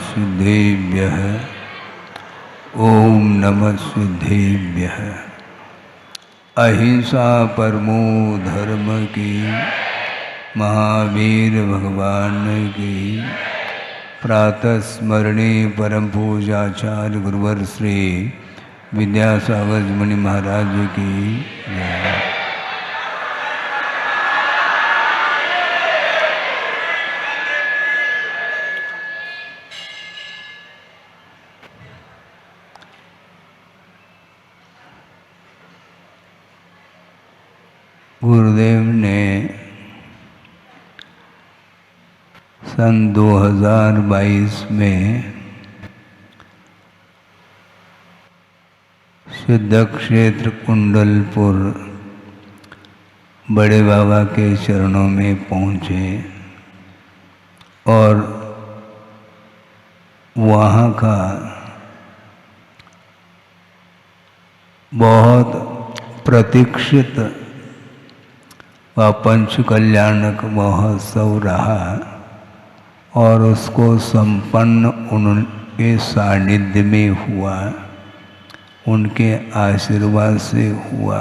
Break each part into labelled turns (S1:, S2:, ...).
S1: सिद्धेभ्यः। ओम नमः सिद्धेभ्यः। अहिंसा परमो धर्म की, महावीर भगवान की। प्रातः स्मरणे परम पूजाचार्य गुरुवर श्री विद्यासागर मुनि महाराज की जय। गुरुदेव ने सन 2022 में सिद्ध क्षेत्र कुंडलपुर बड़े बाबा के चरणों में पहुँचे और वहाँ का बहुत प्रतीक्षित व पंच कल्याणक महोत्सव रहा और उसको संपन्न उनके सानिध्य में हुआ, उनके आशीर्वाद से हुआ।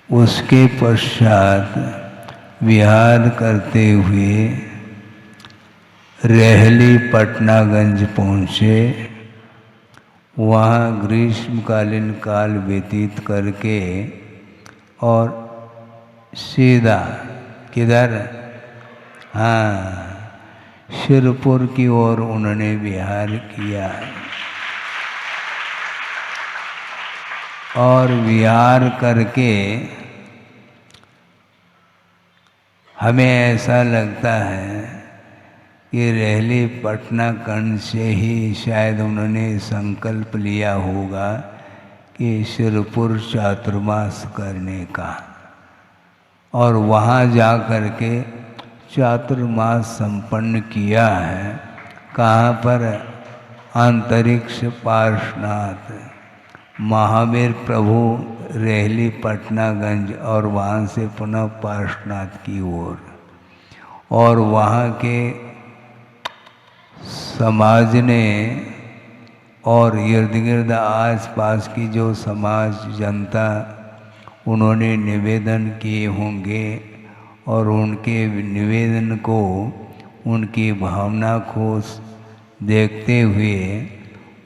S1: उसके पश्चात विहार करते हुए रेहली पटनागंज पहुँचे। वहाँ ग्रीष्मकालीन काल व्यतीत करके और सीधा किधर, हाँ, शिरपुर की ओर उन्होंने विहार किया। और विहार करके हमें ऐसा लगता है कि रेहली पटनागंज से ही शायद उन्होंने संकल्प लिया होगा कि शिरपुर चातुर्मास करने का, और वहाँ जा कर के चातुर्मास संपन्न किया है। कहाँ पर? अंतरिक्ष पार्श्वनाथ महावीर प्रभु रेहली पटनागंज और वहाँ से पुनः पार्श्वनाथ की ओर। और वहाँ के समाज ने और इर्द गिर्द आस पास की जो समाज जनता, उन्होंने निवेदन किए होंगे और उनके निवेदन को, उनकी भावना को देखते हुए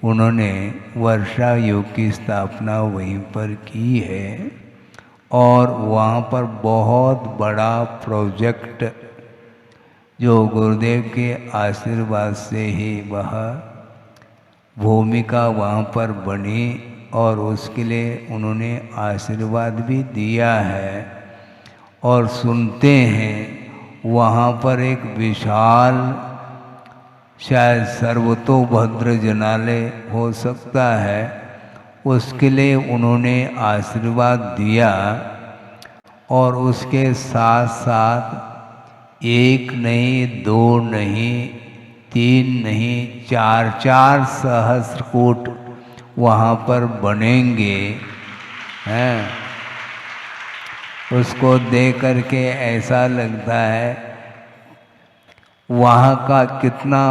S1: उन्होंने वर्षा योग की स्थापना वहीं पर की है। और वहाँ पर बहुत बड़ा प्रोजेक्ट जो गुरुदेव के आशीर्वाद से ही वह भूमिका वहाँ पर बनी और उसके लिए उन्होंने आशीर्वाद भी दिया है। और सुनते हैं वहाँ पर एक विशाल शायद सर्वतोभद्र जनालय हो सकता है, उसके लिए उन्होंने आशीर्वाद दिया। और उसके साथ साथ एक नहीं, दो नहीं, तीन नहीं, 4 सहस्त्रकूट वहाँ पर बनेंगे हैं। उसको देख करके ऐसा लगता है वहाँ का कितना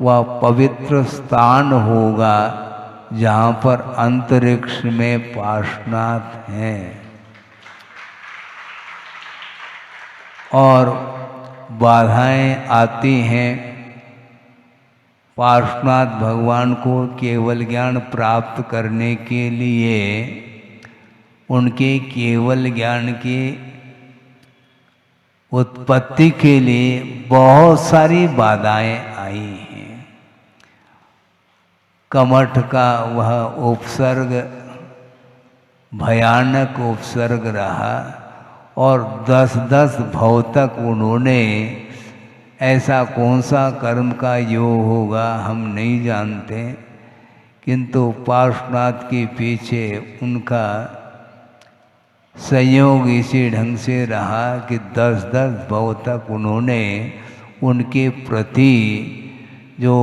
S1: वह पवित्र स्थान होगा जहाँ पर अंतरिक्ष में पार्श्वनाथ हैं। और बाधाएं आती हैं पार्श्वनाथ भगवान को केवल ज्ञान प्राप्त करने के लिए। उनके केवल ज्ञान की उत्पत्ति के लिए बहुत सारी बाधाएं आई हैं। कमठ का वह उपसर्ग भयानक उपसर्ग रहा और 10-10 भव तक उन्होंने, ऐसा कौन सा कर्म का योग होगा हम नहीं जानते, किंतु पार्श्वनाथ के पीछे उनका संयोग इसी ढंग से रहा कि 10-10 भव तक उन्होंने उनके प्रति जो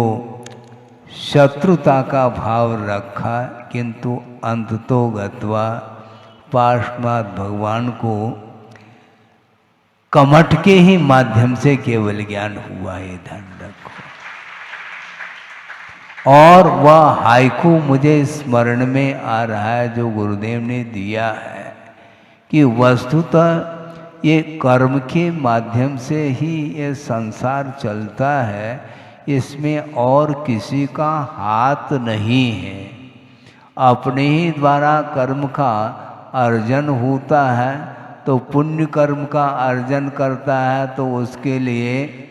S1: शत्रुता का भाव रखा, किंतु अंततोगत्वा पार्श्वनाथ भगवान को कमठ के ही माध्यम से केवल ज्ञान हुआ है। ध्यान रखो। और वह हाइकू मुझे स्मरण में आ रहा है जो गुरुदेव ने दिया है कि वस्तुतः ये कर्म के माध्यम से ही ये संसार चलता है, इसमें और किसी का हाथ नहीं है। अपने ही द्वारा कर्म का अर्जन होता है, तो पुण्य कर्म का अर्जन करता है तो उसके लिए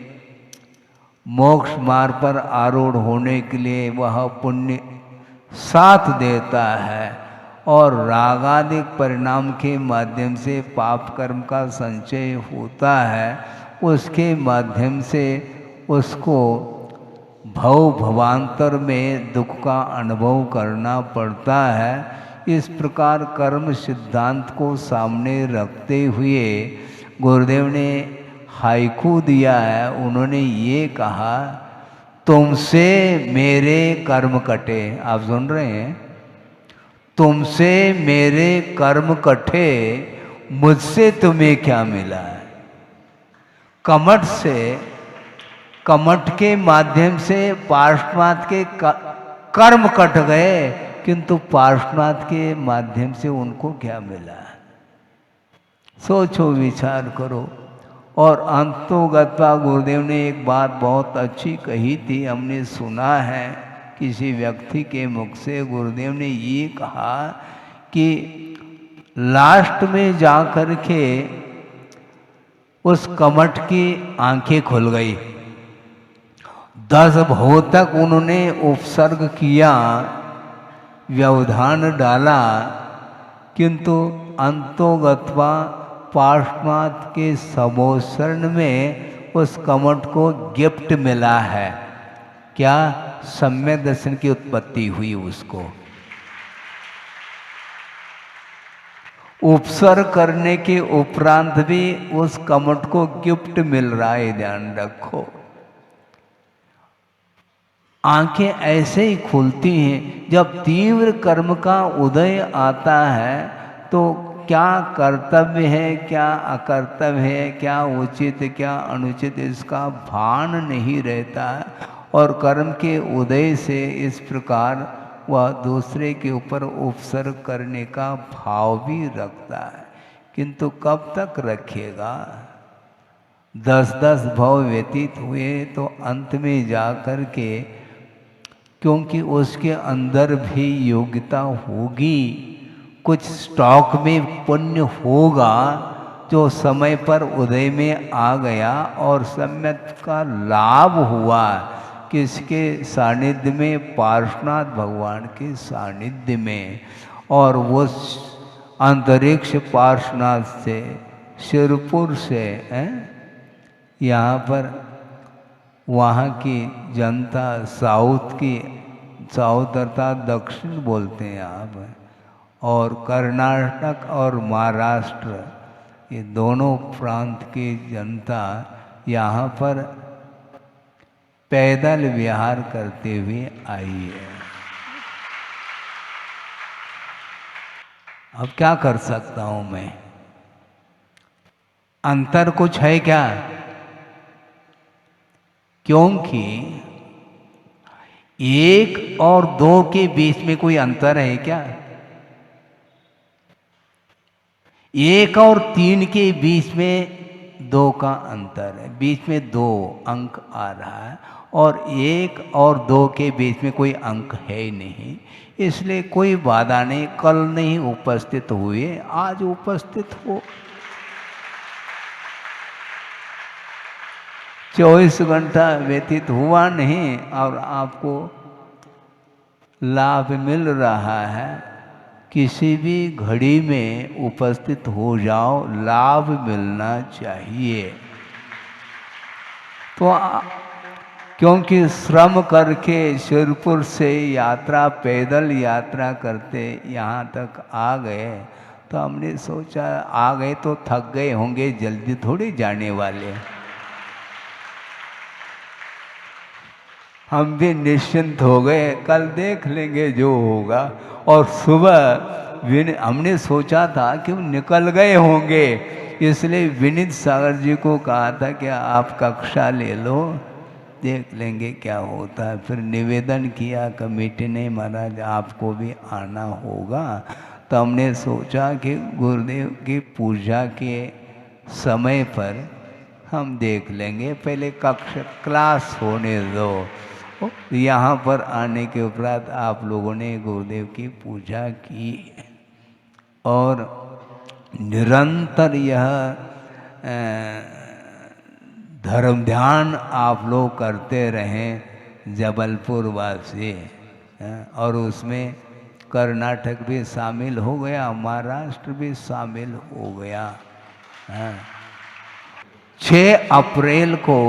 S1: मोक्ष मार्ग पर आरूढ़ होने के लिए वह पुण्य साथ देता है, और रागादिक परिणाम के माध्यम से पाप कर्म का संचय होता है, उसके माध्यम से उसको भव भवांतर में दुख का अनुभव करना पड़ता है। इस प्रकार कर्म सिद्धांत को सामने रखते हुए गुरुदेव ने हाइकू दिया है। उन्होंने ये कहा, तुमसे मेरे कर्म कटे। आप सुन रहे हैं? तुमसे मेरे कर्म कटे, मुझसे तुम्हें क्या मिला है। कमठ से, कमठ के माध्यम से पार्श्वनाथ के कर्म कट गए, किंतु पार्श्वनाथ के माध्यम से उनको क्या मिला। सोचो, विचार करो। और अंतोगत्वा गुरुदेव ने एक बात बहुत अच्छी कही थी, हमने सुना है किसी व्यक्ति के मुख से। गुरुदेव ने ये कहा कि लास्ट में जा कर के उस कमठ की आंखें खुल गई। 10 भव तक उन्होंने उपसर्ग किया, व्यवधान डाला, किंतु अंतोगत्वा पार्श्वनाथ के समोसरण में उस कमठ को गिफ्ट मिला है। क्या? सम्यक दर्शन की उत्पत्ति हुई उसको। उपसर्ग करने के उपरांत भी उस कमठ को गिफ्ट मिल रहा है, ध्यान रखो। आंखें ऐसे ही खुलती हैं जब तीव्र कर्म का उदय आता है, तो क्या कर्तव्य है, क्या अकर्तव्य है, क्या उचित क्या अनुचित, इसका भान नहीं रहता है। और कर्म के उदय से इस प्रकार वह दूसरे के ऊपर उपसर्ग करने का भाव भी रखता है, किंतु कब तक रखेगा। 10-10 भव व्यतीत हुए तो अंत में जा कर के, क्योंकि उसके अंदर भी योग्यता होगी, कुछ स्टॉक में पुण्य होगा जो समय पर उदय में आ गया और सम्यक का लाभ हुआ। किसके सानिध्य में? पार्श्वनाथ भगवान के सानिध्य में। और वो अंतरिक्ष पार्श्वनाथ से, शिरपुर से यहाँ पर वहाँ की जनता, साउथ अर्थात दक्षिण बोलते हैं आप, और कर्नाटक और महाराष्ट्र, ये दोनों प्रांत की जनता यहाँ पर पैदल विहार करते हुए आई है। अब क्या कर सकता हूँ मैं? अंतर कुछ है क्या? क्योंकि 1 और 2 के बीच में कोई अंतर है क्या? 1 और 3 के बीच में 2 का अंतर है, बीच में 2 अंक आ रहा है, और 1 और 2 के बीच में कोई अंक है ही नहीं। इसलिए कोई बाधा नहीं। कल नहीं उपस्थित हुए, आज उपस्थित हो। 24 घंटा व्यतीत हुआ नहीं और आपको लाभ मिल रहा है। किसी भी घड़ी में उपस्थित हो जाओ, लाभ मिलना चाहिए। तो क्योंकि श्रम करके शिरपुर से यात्रा, पैदल यात्रा करते यहाँ तक आ गए, तो हमने सोचा आ गए तो थक गए होंगे, जल्दी थोड़ी जाने वाले। हम भी निश्चिंत हो गए, कल देख लेंगे जो होगा। और सुबह हमने सोचा था कि वो निकल गए होंगे, इसलिए विनीत सागर जी को कहा था कि आप कक्षा ले लो, देख लेंगे क्या होता है। फिर निवेदन किया कमेटी ने, महाराज आपको भी आना होगा। तो हमने सोचा कि गुरुदेव की पूजा के समय पर हम देख लेंगे, पहले कक्षा क्लास होने दो। यहाँ पर आने के उपरांत आप लोगों ने गुरुदेव की पूजा की और निरंतर यह धर्म ध्यान आप लोग करते रहें जबलपुर वासी। और उसमें कर्नाटक भी शामिल हो गया, महाराष्ट्र भी शामिल हो गया। 6 अप्रैल को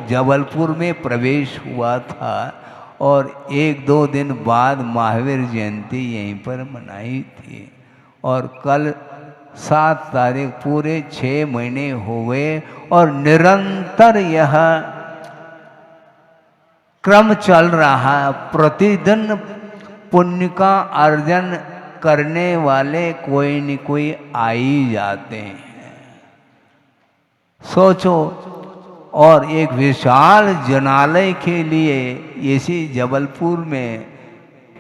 S1: जबलपुर में प्रवेश हुआ था और 1-2 दिन बाद महावीर जयंती यहीं पर मनाई थी। और कल 7 तारीख, पूरे 6 महीने हो गए और निरंतर यह क्रम चल रहा है। प्रतिदिन पुण्य का अर्जन करने वाले कोई न कोई आ ही जाते हैं। सोचो, और एक विशाल जनालय के लिए इसी जबलपुर में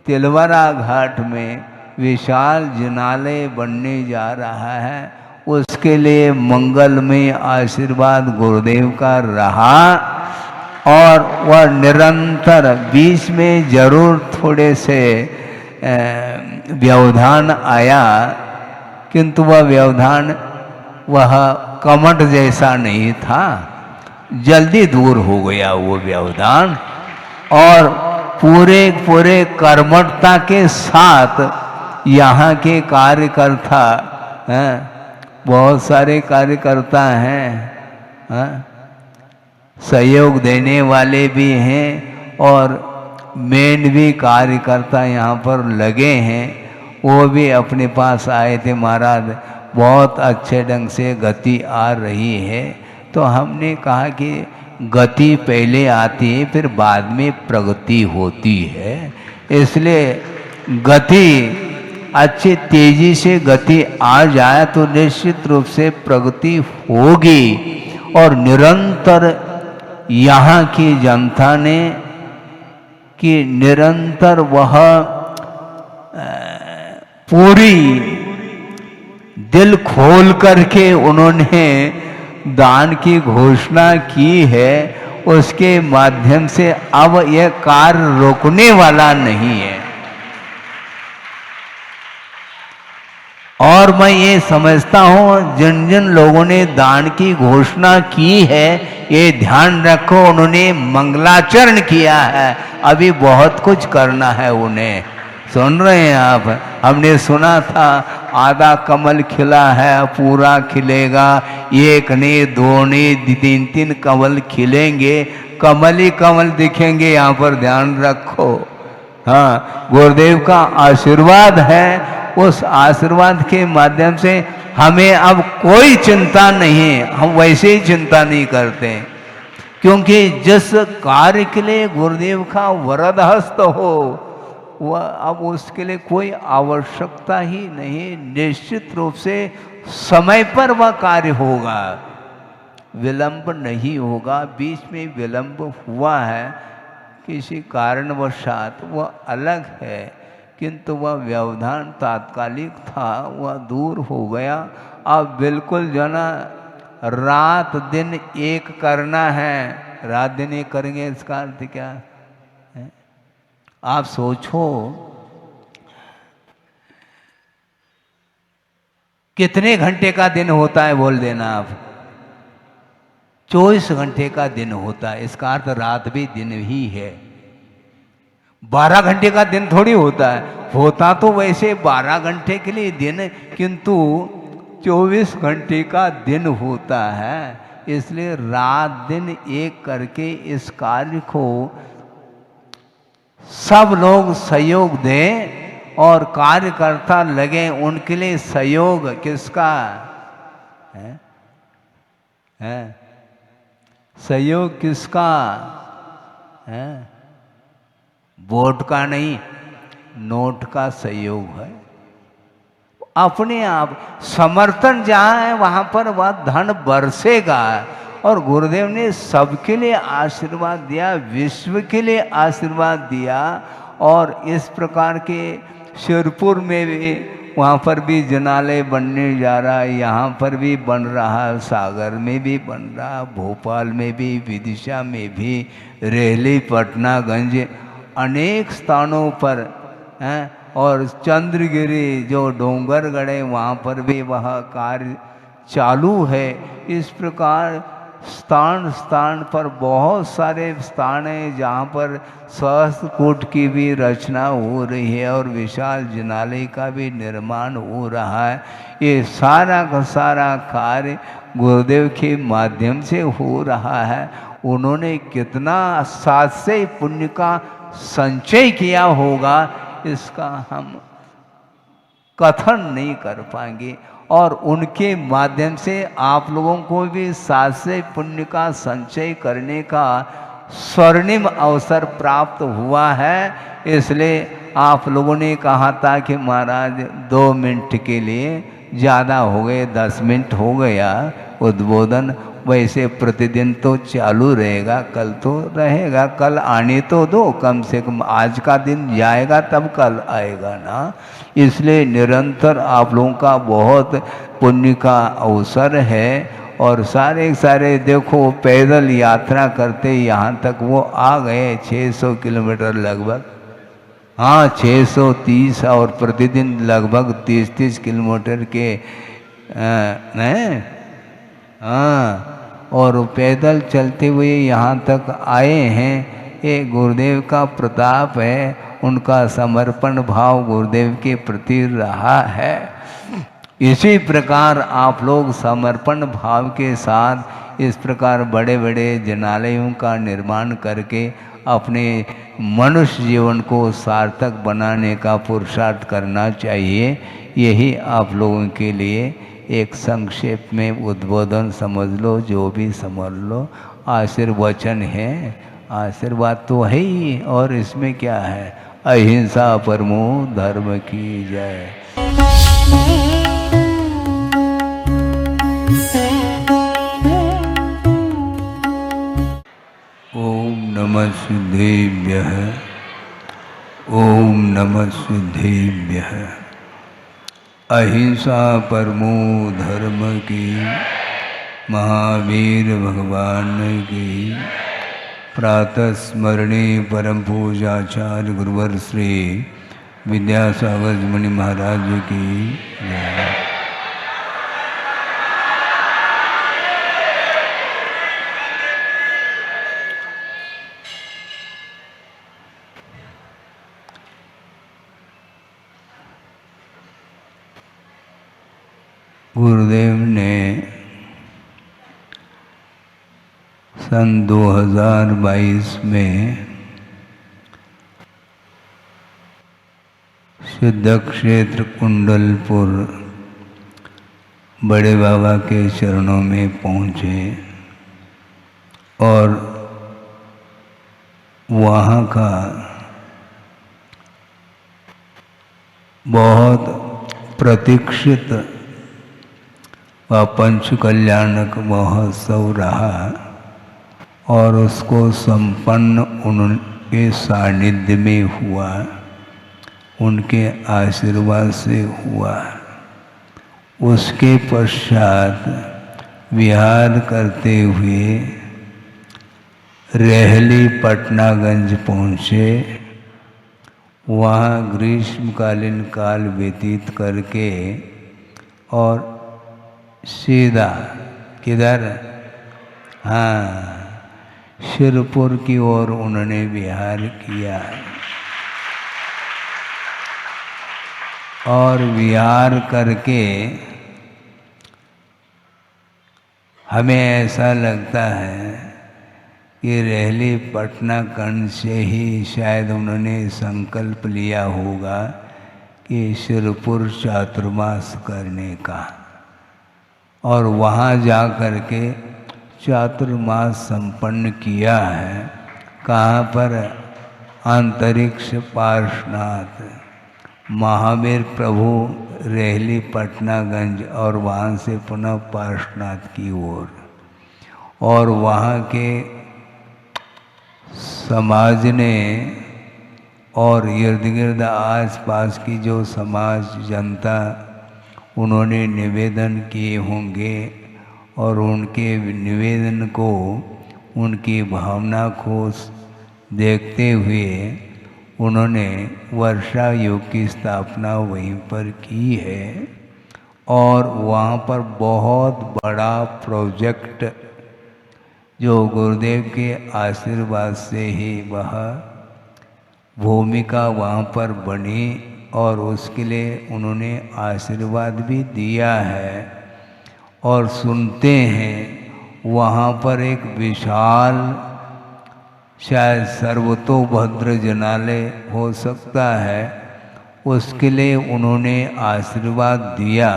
S1: तिलवारा घाट में विशाल जनालय बनने जा रहा है। उसके लिए मंगलमय आशीर्वाद गुरुदेव का रहा और वह निरंतर, बीच में जरूर थोड़े से व्यवधान आया, किंतु वह व्यवधान वह कमट जैसा नहीं था, जल्दी दूर हो गया वो व्यवधान। और पूरे कर्मठता के साथ यहाँ के कार्यकर्ता हैं, बहुत सारे कार्यकर्ता हैं, सहयोग देने वाले भी हैं और मेन भी कार्यकर्ता यहाँ पर लगे हैं। वो भी अपने पास आए थे, महाराज बहुत अच्छे ढंग से गति आ रही है। तो हमने कहा कि गति पहले आती है, फिर बाद में प्रगति होती है। इसलिए गति अच्छी तेजी से गति आ जाए तो निश्चित रूप से प्रगति होगी। और निरंतर यहाँ की जनता ने कि निरंतर वह पूरी दिल खोल करके उन्होंने दान की घोषणा की है। उसके माध्यम से अब यह कार्य रोकने वाला नहीं है। और मैं ये समझता हूँ जिन जिन लोगों ने दान की घोषणा की है, ये ध्यान रखो, उन्होंने मंगलाचरण किया है। अभी बहुत कुछ करना है उन्हें। सुन रहे हैं आप? हमने सुना था आधा कमल खिला है, पूरा खिलेगा, एक नहीं, दो नहीं, 3-3 कमल खिलेंगे, कमल ही कमल दिखेंगे। यहाँ पर ध्यान रखो। हाँ, गुरुदेव का आशीर्वाद है। उस आशीर्वाद के माध्यम से हमें अब कोई चिंता नहीं है। हम वैसे ही चिंता नहीं करते, क्योंकि जिस कार्य के लिए गुरुदेव का वरद हस्त हो, वह अब उसके लिए कोई आवश्यकता ही नहीं। निश्चित रूप से समय पर वह कार्य होगा, विलंब नहीं होगा। बीच में विलंब हुआ है किसी कारणवशात, वह अलग है, किंतु वह व्यवधान तात्कालिक था, वह दूर हो गया। अब बिल्कुल जो ना रात दिन एक करना है। रात दिन एक करेंगे, इसका अर्थ क्या है? आप सोचो कितने घंटे का दिन होता है, बोल देना आप। 24 घंटे का दिन होता है। इसका अर्थ रात भी दिन ही है। 12 घंटे का दिन थोड़ी होता है। होता तो वैसे 12 घंटे के लिए दिन, किंतु 24 घंटे का दिन होता है। इसलिए रात दिन एक करके इस कार्य को सब लोग सहयोग दें और कार्यकर्ता लगे। उनके लिए सहयोग किसका है? सहयोग किसका है? वोट का नहीं, नोट का सहयोग है। अपने आप समर्थन जहाँ है वहाँ पर वह धन बरसेगा। और गुरुदेव ने सबके लिए आशीर्वाद दिया, विश्व के लिए आशीर्वाद दिया। और इस प्रकार के शिरपुर में भी, वहाँ पर भी जनालय बनने जा रहा है, यहाँ पर भी बन रहा है, सागर में भी बन रहा है, भोपाल में भी, विदिशा में भी, रेहली, पटनागंज, अनेक स्थानों पर हैं। और चंद्रगिरी जो डोंगरगढ़ है वहाँ पर भी वह कार्य चालू है। इस प्रकार स्थान स्थान पर बहुत सारे स्थान हैं जहाँ पर सहस्त्रकूट की भी रचना हो रही है और विशाल जिनालय का भी निर्माण हो रहा है। ये सारा का सारा कार्य गुरुदेव के माध्यम से हो रहा है। उन्होंने कितना सात्सय पुण्य का संचय किया होगा इसका हम कथन नहीं कर पाएंगे। और उनके माध्यम से आप लोगों को भी सात्सय पुण्य का संचय करने का स्वर्णिम अवसर प्राप्त हुआ है। इसलिए आप लोगों ने कहा था कि महाराज 2 मिनट के लिए, ज़्यादा हो गए, 10 मिनट हो गया उद्बोधन। वैसे प्रतिदिन तो चालू रहेगा, कल तो रहेगा, कल आने तो दो, कम से कम आज का दिन जाएगा तब कल आएगा ना। इसलिए निरंतर आप लोगों का बहुत पुण्य का अवसर है। और सारे सारे देखो पैदल यात्रा करते यहाँ तक वो आ गए 600 किलोमीटर लगभग, हाँ 630, और प्रतिदिन लगभग 30-30 किलोमीटर के हाँ, और पैदल चलते हुए यहाँ तक आए हैं। ये गुरुदेव का प्रताप है, उनका समर्पण भाव गुरुदेव के प्रति रहा है। इसी प्रकार आप लोग समर्पण भाव के साथ इस प्रकार बड़े बड़े जनालयों का निर्माण करके अपने मनुष्य जीवन को सार्थक बनाने का पुरुषार्थ करना चाहिए। यही आप लोगों के लिए एक संक्षेप में उद्बोधन समझ लो, जो भी समझ लो। आशीर्वचन है, आशीर्वाद तो है ही, और इसमें क्या है, अहिंसा परमो धर्म की जय। ओम नमः सिद्धेभ्यः, ओम नमः सिद्धेभ्यः। अहिंसा परमो धर्म की, महावीर भगवान की। प्रातः स्मरणे परम पूजाचार्य गुरुवर श्री विद्यासागर मुनि महाराज की जय। गुरुदेव ने सन 2022 में सिद्ध क्षेत्र कुंडलपुर बड़े बाबा के चरणों में पहुँचे और वहाँ का बहुत प्रतीक्षित व पंचकल्याणक महोत्सव रहा और उसको संपन्न उनके सानिध्य में हुआ, उनके आशीर्वाद से हुआ। उसके पश्चात विहार करते हुए रेहली पटनागंज पहुँचे। वहाँ ग्रीष्मकालीन काल व्यतीत करके और सीधा किधर, हाँ, शिरपुर की ओर उन्होंने विहार किया। और विहार करके हमें ऐसा लगता है कि रेहली पटनागंज से ही शायद उन्होंने संकल्प लिया होगा कि शिरपुर चातुर्मास करने का, और वहाँ जा कर के चातुर्मास संपन्न किया है। कहाँ पर, अंतरिक्ष पार्श्वनाथ महावीर प्रभु रेहली पटनागंज और वहाँ से पुनः पार्श्वनाथ की ओर। और वहाँ के समाज ने और इर्द गिर्द आस पास की जो समाज जनता उन्होंने निवेदन किए होंगे और उनके निवेदन को, उनकी भावना को देखते हुए उन्होंने वर्षा योग की स्थापना वहीं पर की है। और वहाँ पर बहुत बड़ा प्रोजेक्ट जो गुरुदेव के आशीर्वाद से ही वह भूमिका वहाँ पर बनी और उसके लिए उन्होंने आशीर्वाद भी दिया है। और सुनते हैं वहाँ पर एक विशाल शायद सर्वतोभद्र जनालय हो सकता है, उसके लिए उन्होंने आशीर्वाद दिया।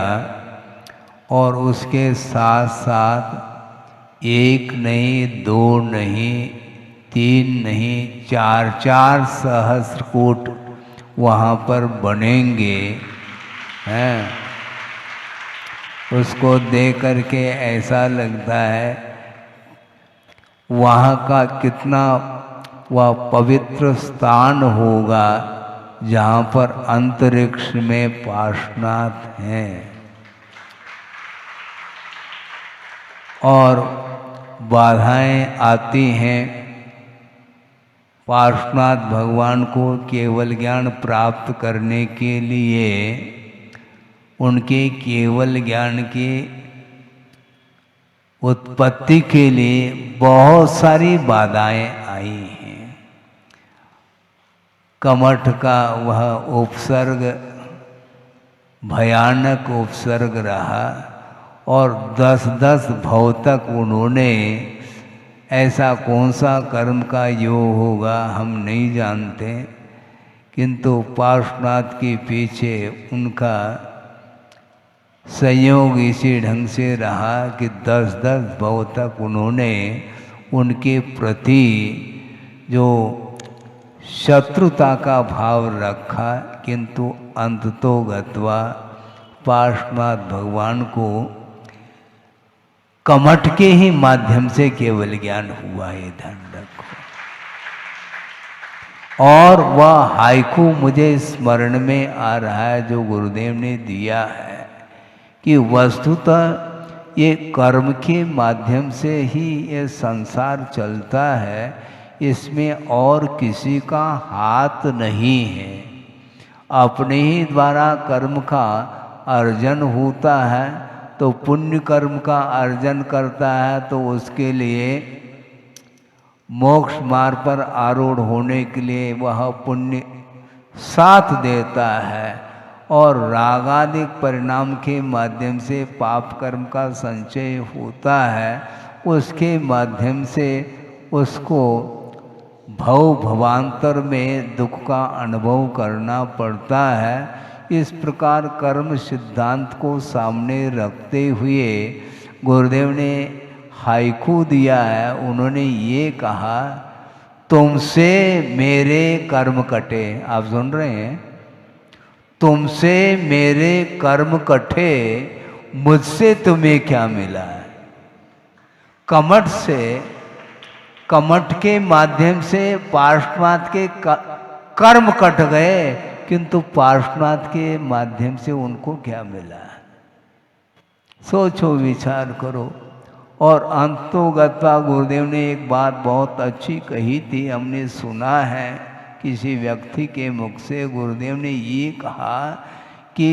S1: और उसके साथ साथ एक नहीं, दो नहीं, तीन नहीं, 4-4 सहस्त्रकूट वहाँ पर बनेंगे हैं। उसको देख करके ऐसा लगता है वहाँ का कितना वह पवित्र स्थान होगा जहाँ पर अंतरिक्ष में पार्श्वनाथ हैं। और बाधाएं आती हैं पार्श्वनाथ भगवान को केवल ज्ञान प्राप्त करने के लिए। उनके केवल ज्ञान की उत्पत्ति के लिए बहुत सारी बाधाएं आई हैं। कमठ का वह उपसर्ग भयानक उपसर्ग रहा और 10-10 भव तक उन्होंने, ऐसा कौन सा कर्म का योग होगा हम नहीं जानते, किंतु पार्श्वनाथ के पीछे उनका संयोग इसी ढंग से रहा कि 10-10 भव तक उन्होंने उनके प्रति जो शत्रुता का भाव रखा, किंतु अंततो गत्वा पार्श्वनाथ भगवान को कमठ के ही माध्यम से केवल ज्ञान हुआ है, ध्यान रखो। और वह हाइकू मुझे स्मरण में आ रहा है जो गुरुदेव ने दिया है कि वस्तुतः ये कर्म के माध्यम से ही ये संसार चलता है, इसमें और किसी का हाथ नहीं है। अपने ही द्वारा कर्म का अर्जन होता है, तो पुण्य कर्म का अर्जन करता है तो उसके लिए मोक्ष मार्ग पर आरूढ़ होने के लिए वह पुण्य साथ देता है। और रागादिक परिणाम के माध्यम से पाप कर्म का संचय होता है, उसके माध्यम से उसको भव भवांतर में दुख का अनुभव करना पड़ता है। इस प्रकार कर्म सिद्धांत को सामने रखते हुए गुरुदेव ने हाइकू दिया है। उन्होंने ये कहा, तुमसे मेरे कर्म कटे। आप सुन रहे हैं? तुमसे मेरे कर्म कटे, मुझसे तुम्हें क्या मिला है। कमठ से, कमठ के माध्यम से पार्श्वनाथ के कर्म कट गए, किंतु पार्श्वनाथ के माध्यम से उनको क्या मिला। सोचो, विचार करो। और अंतोगत्वा गुरुदेव ने एक बात बहुत अच्छी कही थी, हमने सुना है किसी व्यक्ति के मुख से। गुरुदेव ने ये कहा कि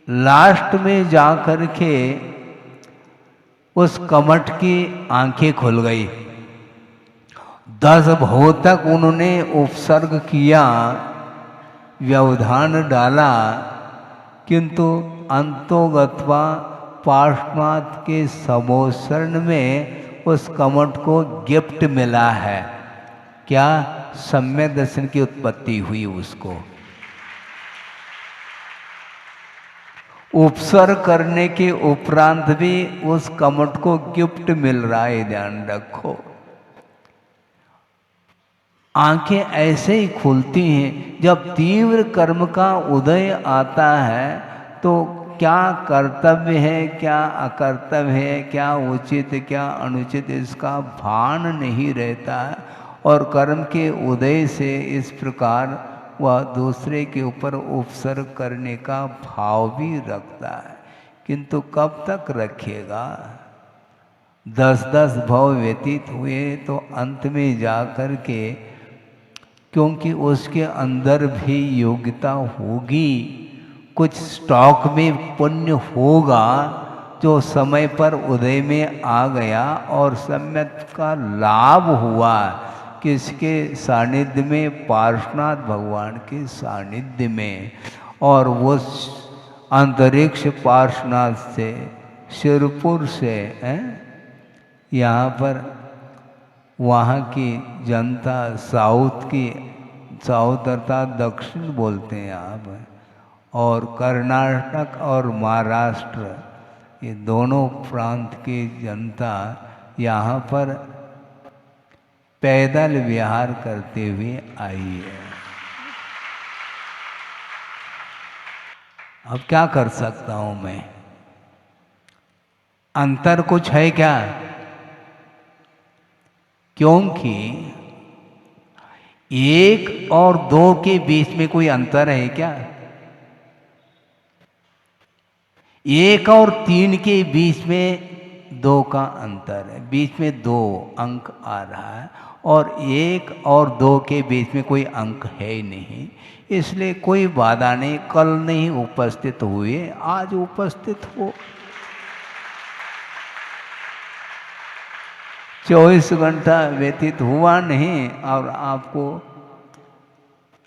S1: लास्ट में जा कर के उस कमठ की आंखें खुल गई। 10 भव तक उन्होंने उपसर्ग किया, व्यवधान डाला, किंतु अंतोगत्वा पार्श्वनाथ के समोसरण में उस कमठ को गिफ्ट मिला है। क्या? सम्यक दर्शन की उत्पत्ति हुई उसको। उपसर्ग करने के उपरांत भी उस कमठ को गिफ्ट मिल रहा है, ध्यान रखो। आंखें ऐसे ही खुलती हैं जब तीव्र कर्म का उदय आता है। तो क्या कर्तव्य है, क्या अकर्तव्य है, क्या उचित क्या अनुचित, इसका भान नहीं रहता है। और कर्म के उदय से इस प्रकार वह दूसरे के ऊपर उपसर्ग करने का भाव भी रखता है, किंतु कब तक रखेगा। 10-10 भव व्यतीत हुए तो अंत में जा कर के, क्योंकि उसके अंदर भी योग्यता होगी, कुछ स्टॉक में पुण्य होगा जो समय पर उदय में आ गया और सम्यक का लाभ हुआ किसके सानिध्य में, पार्श्वनाथ भगवान के सानिध्य में। और वो अंतरिक्ष पार्श्वनाथ से, शिरपुर से यहाँ पर वहाँ की जनता, साउथ अर्थात दक्षिण बोलते हैं यहाँ पर, और कर्नाटक और महाराष्ट्र, ये दोनों प्रांत की जनता यहाँ पर पैदल विहार करते हुए आई है। अब क्या कर सकता हूँ मैं, अंतर कुछ है क्या? क्योंकि 1 और 2 के बीच में कोई अंतर है क्या? 1 और 3 के बीच में 2 का अंतर है, बीच में 2 अंक आ रहा है, और 1 और 2 के बीच में कोई अंक है ही नहीं, इसलिए कोई बाधा नहीं। कल नहीं उपस्थित हुए, आज उपस्थित हो। 24 घंटा व्यतीत हुआ नहीं और आपको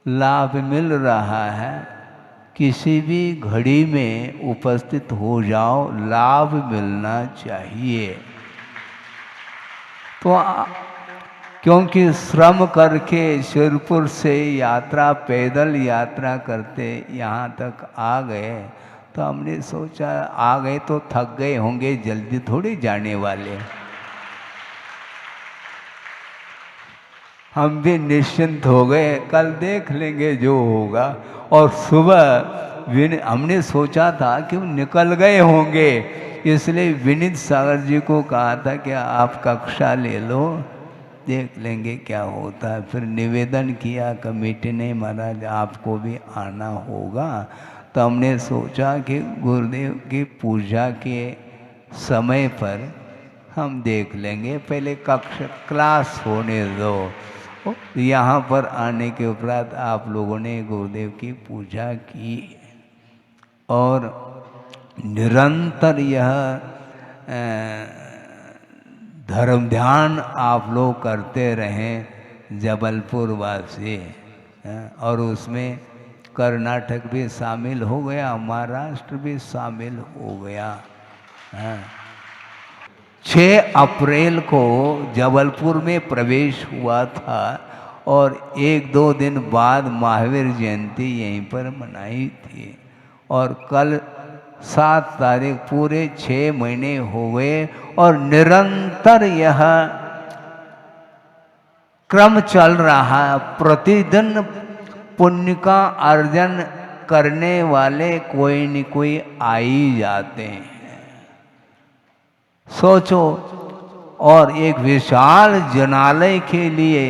S1: लाभ मिल रहा है। किसी भी घड़ी में उपस्थित हो जाओ, लाभ मिलना चाहिए। तो क्योंकि श्रम करके शिरपुर से यात्रा, पैदल यात्रा करते यहाँ तक आ गए, तो हमने सोचा आ गए तो थक गए होंगे, जल्दी थोड़ी जाने वाले। हम भी निश्चिंत हो गए, कल देख लेंगे जो होगा। और सुबह हमने सोचा था कि वो निकल गए होंगे, इसलिए विनीत सागर जी को कहा था कि आप कक्षा ले लो, देख लेंगे क्या होता है। फिर निवेदन किया कमेटी ने, महाराज आपको भी आना होगा। तो हमने सोचा कि गुरुदेव की पूजा के समय पर हम देख लेंगे, पहले क्लास होने दो। यहाँ पर आने के उपरांत आप लोगों ने गुरुदेव की पूजा की और निरंतर यह धर्म ध्यान आप लोग करते रहें, जबलपुर वासी। और उसमें कर्नाटक भी शामिल हो गया, महाराष्ट्र भी शामिल हो गया। 6 अप्रैल को जबलपुर में प्रवेश हुआ था और 1-2 दिन बाद महावीर जयंती यहीं पर मनाई थी। और कल 7 तारीख, पूरे 6 महीने हो गए और निरंतर यह क्रम चल रहा है। प्रतिदिन पुण्य का अर्जन करने वाले कोई न कोई आ ही जाते हैं। सोचो, और एक विशाल जनालय के लिए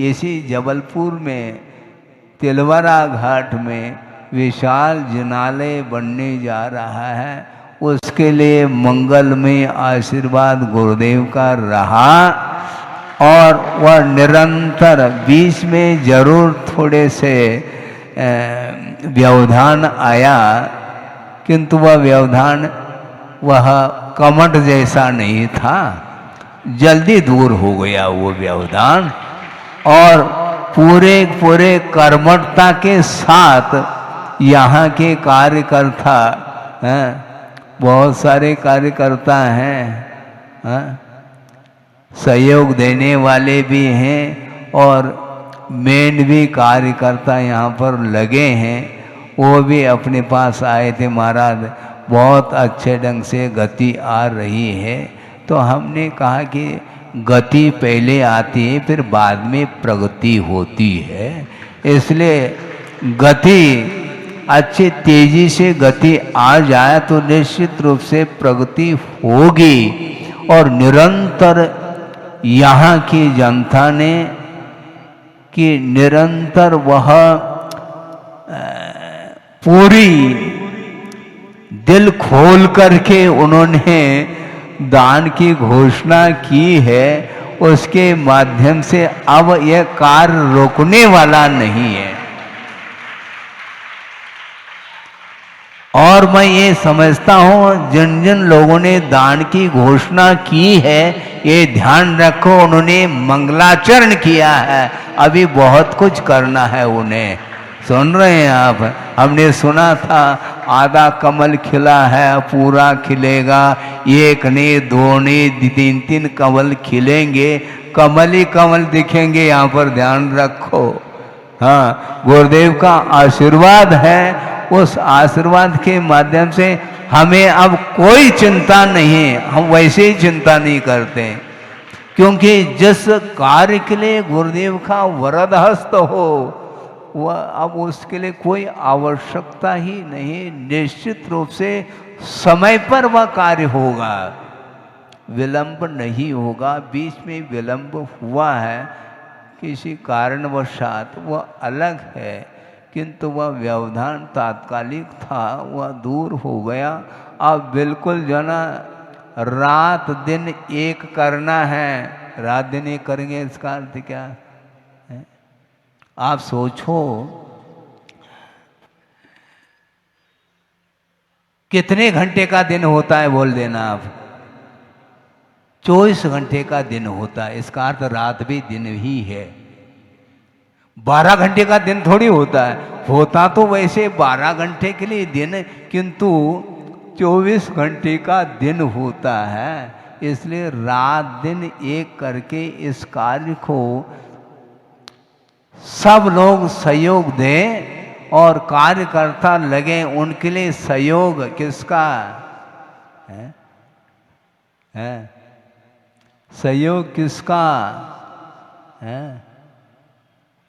S1: इसी जबलपुर में तिलवारा घाट में विशाल जनालय बनने जा रहा है। उसके लिए मंगलमय आशीर्वाद गुरुदेव का रहा और वह निरंतर, बीच में जरूर थोड़े से व्यवधान आया, किंतु वह व्यवधान वह कमट जैसा नहीं था, जल्दी दूर हो गया वो व्यवधान। और पूरे कर्मठता के साथ यहाँ के कार्यकर्ता हैं, बहुत सारे कार्यकर्ता हैं, सहयोग देने वाले भी हैं और मेन भी कार्यकर्ता यहाँ पर लगे हैं। वो भी अपने पास आए थे, महाराज बहुत अच्छे ढंग से गति आ रही है। तो हमने कहा कि गति पहले आती है, फिर बाद में प्रगति होती है, इसलिए गति अच्छी तेजी से गति आ जाए तो निश्चित रूप से प्रगति होगी। और निरंतर यहाँ की जनता ने कि निरंतर वह पूरी दिल खोल करके उन्होंने दान की घोषणा की है, उसके माध्यम से अब यह कार्य रोकने वाला नहीं है। और मैं ये समझता हूँ जिन जिन लोगों ने दान की घोषणा की है, ये ध्यान रखो उन्होंने मंगलाचरण किया है, अभी बहुत कुछ करना है उन्हें। सुन रहे हैं आप? हमने सुना था आधा कमल खिला है, पूरा खिलेगा, एक ने दो ने तीन तीन कमल खिलेंगे, कमल ही कमल दिखेंगे। यहाँ पर ध्यान रखो। हाँ, गुरुदेव का आशीर्वाद है, उस आशीर्वाद के माध्यम से हमें अब कोई चिंता नहीं, हम वैसे ही चिंता नहीं करते, क्योंकि जिस कार्य के लिए गुरुदेव का वरद हस्त हो वह अब उसके लिए कोई आवश्यकता ही नहीं। निश्चित रूप से समय पर वह कार्य होगा, विलंब नहीं होगा। बीच में विलंब हुआ है किसी कारणवशात, वह अलग है, किंतु वह व्यवधान तात्कालिक था, वह दूर हो गया। अब बिल्कुल जो ना रात दिन एक करना है, रात दिन एक करेंगे, इसका अर्थ क्या है? आप सोचो कितने घंटे का दिन होता है, बोल देना आप। 24 घंटे का दिन होता है, इसका अर्थ रात भी दिन ही है। 12 घंटे का दिन थोड़ी होता है, होता तो वैसे 12 घंटे के लिए दिन, किंतु 24 घंटे का दिन होता है। इसलिए रात दिन एक करके इस कार्य को सब लोग सहयोग दें और कार्यकर्ता लगे, उनके लिए सहयोग किसका है? सहयोग किसका है?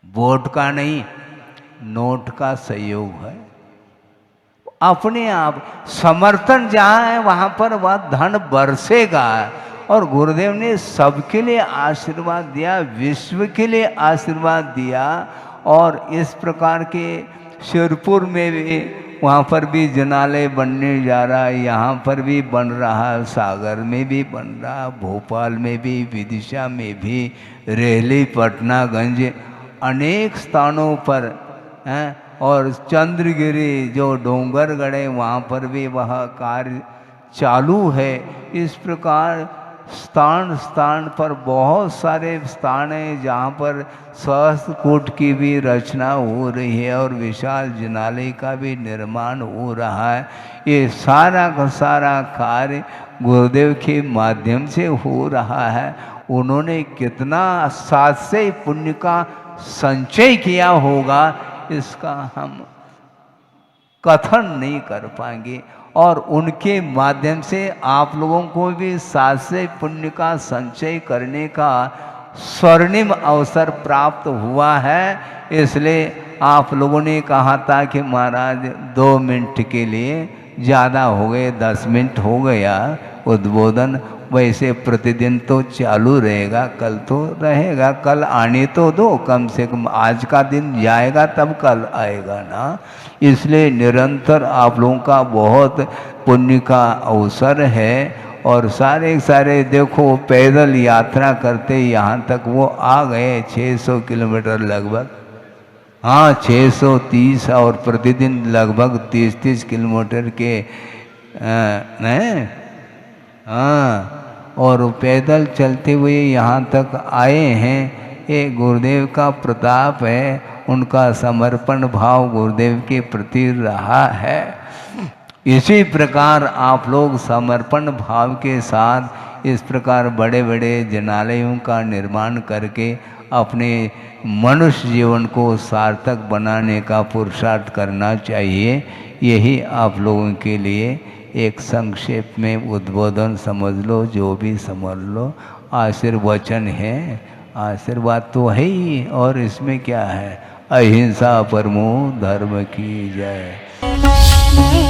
S1: वोट का नहीं, नोट का सहयोग है। अपने आप समर्थन जहाँ है वहाँ पर वह धन बरसेगा। और गुरुदेव ने सबके लिए आशीर्वाद दिया, विश्व के लिए आशीर्वाद दिया। और इस प्रकार के शिरपुर में भी, वहाँ पर भी जनालय बनने जा रहा है, यहाँ पर भी बन रहा है, सागर में भी बन रहा है, भोपाल में भी, विदिशा में भी, रेहली, पटनागंज, अनेक स्थानों पर हैं। और चंद्रगिरी जो डोंगरगढ़ है वहाँ पर भी वह कार्य चालू है। इस प्रकार स्थान स्थान पर बहुत सारे स्थान हैं जहाँ पर सहस्त्रकूट की भी रचना हो रही है और विशाल जिनालय का भी निर्माण हो रहा है। ये सारा का सारा कार्य गुरुदेव के माध्यम से हो रहा है। उन्होंने कितना सात्सय पुण्य का संचय किया होगा, इसका हम कथन नहीं कर पाएंगे। और उनके माध्यम से आप लोगों को भी सात्सय पुण्य का संचय करने का स्वर्णिम अवसर प्राप्त हुआ है। इसलिए आप लोगों ने कहा था कि महाराज 2 मिनट के लिए ज़्यादा हो गए, 10 मिनट हो गया उद्बोधन। वैसे प्रतिदिन तो चालू रहेगा, कल तो रहेगा, कल आने तो दो, कम से कम आज का दिन जाएगा तब कल आएगा ना। इसलिए निरंतर आप लोगों का बहुत पुण्य का अवसर है। और सारे सारे देखो पैदल यात्रा करते यहाँ तक वो आ गए 600 किलोमीटर लगभग, हाँ 630, और प्रतिदिन लगभग 30-30 किलोमीटर के हाँ, और पैदल चलते हुए यहाँ तक आए हैं। ये गुरुदेव का प्रताप है, उनका समर्पण भाव गुरुदेव के प्रति रहा है। इसी प्रकार आप लोग समर्पण भाव के साथ इस प्रकार बड़े बड़े जिनालयों का निर्माण करके अपने मनुष्य जीवन को सार्थक बनाने का पुरुषार्थ करना चाहिए। यही आप लोगों के लिए एक संक्षेप में उद्बोधन समझ लो, जो भी समझ लो। आशीर्वचन है, आशीर्वाद तो है ही, और इसमें क्या है, अहिंसा परमो धर्म की जय।
S2: मैं